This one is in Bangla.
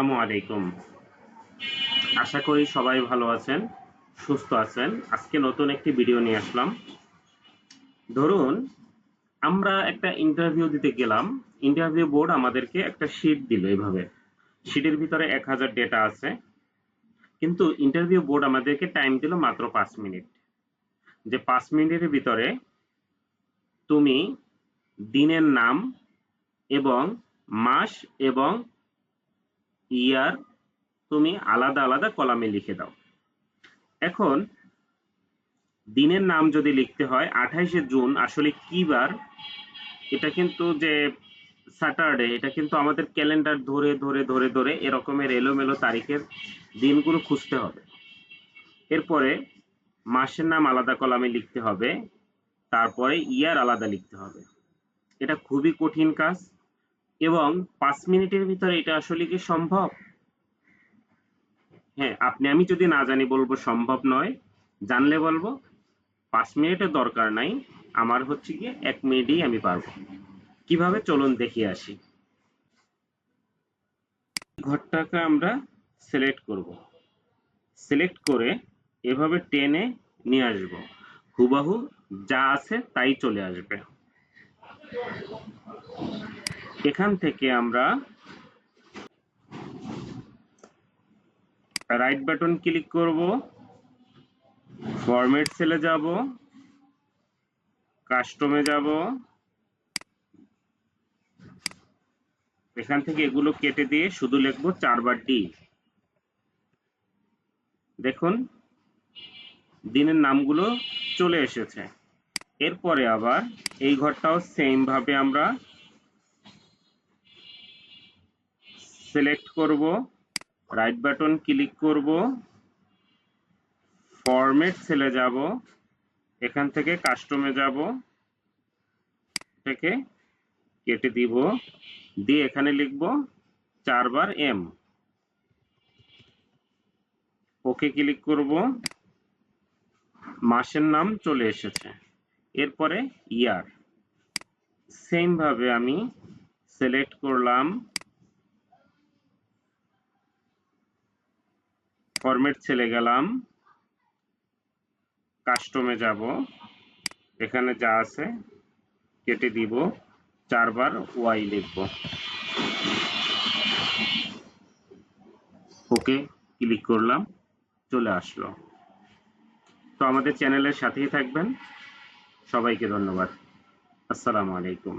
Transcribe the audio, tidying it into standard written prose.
আসসালামু আলাইকুম। আশা করি সবাই ভালো আছেন, সুস্থ আছেন। আজকে নতুন একটি ভিডিও নিয়ে আসলাম। ধরুন আমরা একটা ইন্টারভিউ দিতে গেলাম। ইন্টারভিউ বোর্ড আমাদেরকে একটা শীট দিল এভাবে। শীটের ভিতরে 1000 ডেটা আছে। কিন্তু ইন্টারভিউ বোর্ড আমাদেরকে টাইম দিল মাত্র 5 মিনিট। যে 5 মিনিটের ভিতরে তুমি দিনের নাম এবং মাস এবং ইয়ার তুমি আলাদা আলাদা কলামে লিখে দাও। এখন দিনের নাম যদি লিখতে হয় 28শে জুন আসলে কি বার, এটা কিন্তু যে স্যাটারডে, এটা কিন্তু আমাদের ক্যালেন্ডার ধরে ধরে ধরে ধরে এরকমের এলোমেলো তারিখের দিনগুলো খুঁজতে হবে। এরপরে মাসের নাম আলাদা কলামে লিখতে হবে, তারপরে ইয়ার আলাদা লিখতে হবে। এটা খুবই কঠিন কাজ এবং 5 মিনিটের ভিতরে এটা আসলে কি সম্ভব? হ্যাঁ, আমি যদি না জানি বলবো সম্ভব নয়, জানলে বলবো 5 মিনিটের দরকার নাই, আমার হচ্ছে গিয়ে 1 মিনিটেই আমি পারবো। কিভাবে চলুন দেখে আসি। ঘরটাকে আমরা সিলেক্ট করব। সিলেক্ট করে এভাবে টেনে নিয়ে আসবো, হুবাহু যা আছে তাই চলে আসবে। এখান থেকে আমরা রাইট বাটন ক্লিক করব, ফরম্যাট সেলে যাব, কাস্টমে যাব, এখান থেকে এগুলো কেটে দিয়ে শুধু লিখবো 4 বার ডি। দেখুন দিনের নামগুলো চলে এসেছে। এরপরে আবার এই ঘরটাও সেম ভাবে আমরা সিলেক্ট করব, রাইট বাটন ক্লিক করব, ফরম্যাট সেলে যাব, এখান থেকে কাস্টমে যাব, থেকে কেটে দিব, দিয়ে এখানে লিখব 4 বার এম। ওকে ক্লিক করব, মাসের নাম চলে এসেছে। এরপরে ইয়ার সেম ভাবে আমি সিলেক্ট করলাম, ফরম্যাট সেলে গেলাম, কাস্টমে যাব, এখানে যা আছে কেটে দিব, 4 বার ওয়াই লিখব, ওকে ক্লিক করলাম, চলে আসলো। তো আমাদের চ্যানেলের সাথেই থাকবেন। সবাইকে ধন্যবাদ। আসসালামু আলাইকুম।